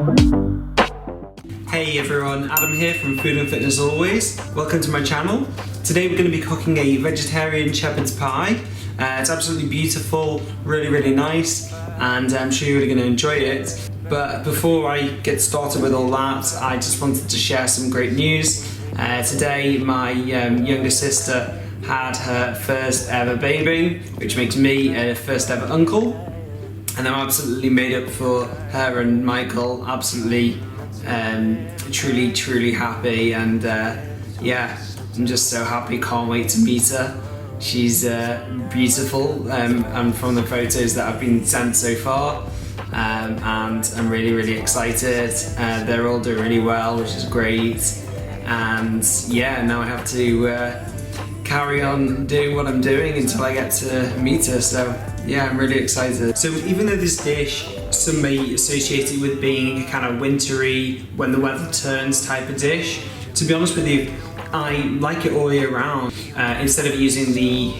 Hey everyone, Adam here from Food and Fitness Always. Welcome to my channel. Today we're going to be cooking a vegetarian shepherd's pie. It's absolutely beautiful, really nice, and I'm sure you're really going to enjoy it. But before I get started with all that, I just wanted to share some great news. Today my younger sister had her first ever baby, which makes me a first ever uncle. And I'm absolutely made up for her and Michael, absolutely truly happy, and yeah, I'm just so happy, can't wait to meet her. She's beautiful, and from the photos that have been sent so far, and I'm really excited. They're all doing really well, which is great, and yeah, now I have to carry on doing what I'm doing until I get to meet her, so yeah, I'm really excited. So even though this dish, some may associate it with being a kind of wintry, when the weather turns type of dish, to be honest with you, I like it all year round. Instead of using the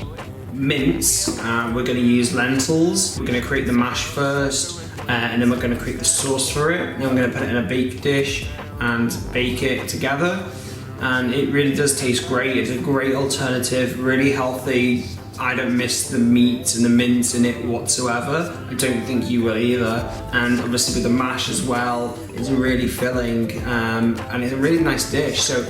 mince, we're going to use lentils. We're going to create the mash first, and then we're going to create the sauce for it. Then we're going to put it in a baked dish and bake it together. And it really does taste great. It's a great alternative, really healthy. I don't miss the meat and the mince in it whatsoever. I don't think you will either. And obviously with the mash as well, it's really filling, and it's a really nice dish. So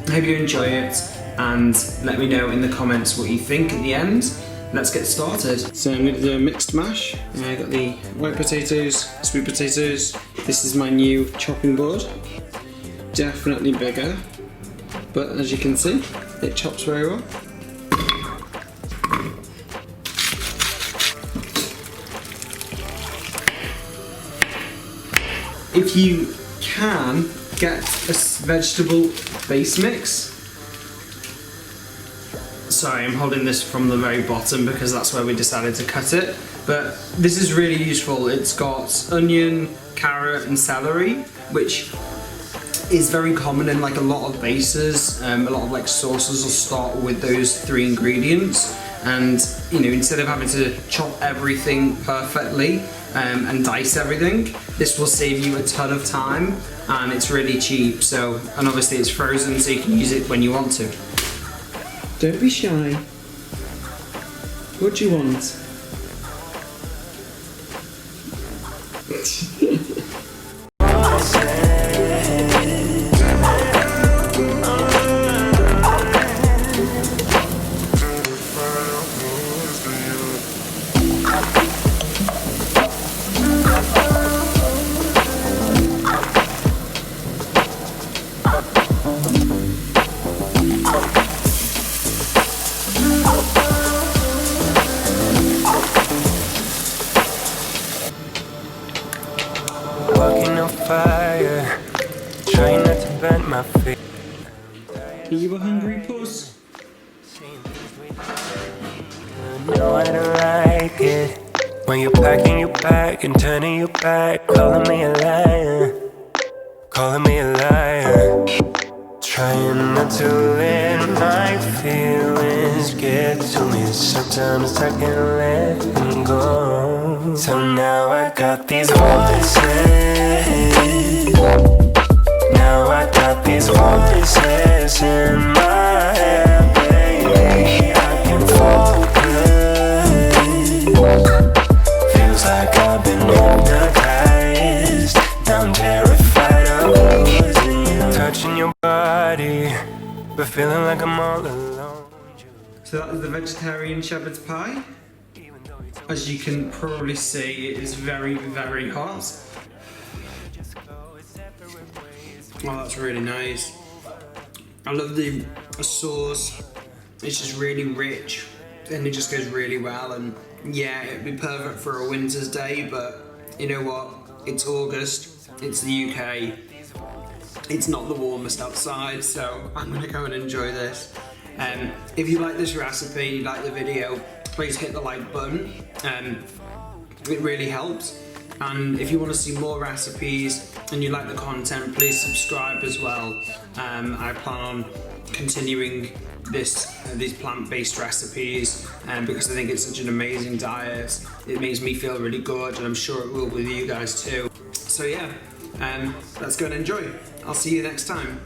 I hope you enjoy it, and let me know in the comments what you think at the end. Let's get started. So I'm going to do a mixed mash. I got the white potatoes, sweet potatoes. This is my new chopping board. Definitely bigger, but as you can see, it chops very well. If you can, get a vegetable base mix. Sorry, I'm holding this from the very bottom because that's where we decided to cut it. But this is really useful. It's got onion, carrot and celery, which is very common in like a lot of bases. A lot of like sauces will start with those three ingredients. And you know, instead of having to chop everything perfectly and dice everything, this will save you a ton of time, and it's really cheap. So, and obviously it's frozen, so you can use it when you want to. Don't be shy. What do you want? Walking on fire, trying not to bend my feet. Are you a hungry puss? No, I don't like it when you're packing your bag and turning your back, calling me a liar, calling me a liar. Trying not to let my feelings get to me. Sometimes I can't let them go. So now I got these voices. Now I got these voices in my head, baby. I can focus. Feels like I've been hypnotized. Now I'm terrified of losing you. Touching your body, but feeling like I'm all alone. So that is the vegetarian shepherd's pie. As you can probably see, it is very hot. Oh, that's really nice. I love the sauce. It's just really rich, and it just goes really well. And yeah, it'd be perfect for a winter's day, but you know what? It's August, it's the UK. It's not the warmest outside, so I'm gonna go and enjoy this. If you like this recipe, you like the video, please hit the like button. It really helps. And if you want to see more recipes and you like the content, please subscribe as well. I plan on continuing these plant-based recipes because I think it's such an amazing diet. It makes me feel really good, and I'm sure it will with you guys too. So yeah, let's go and enjoy. I'll see you next time.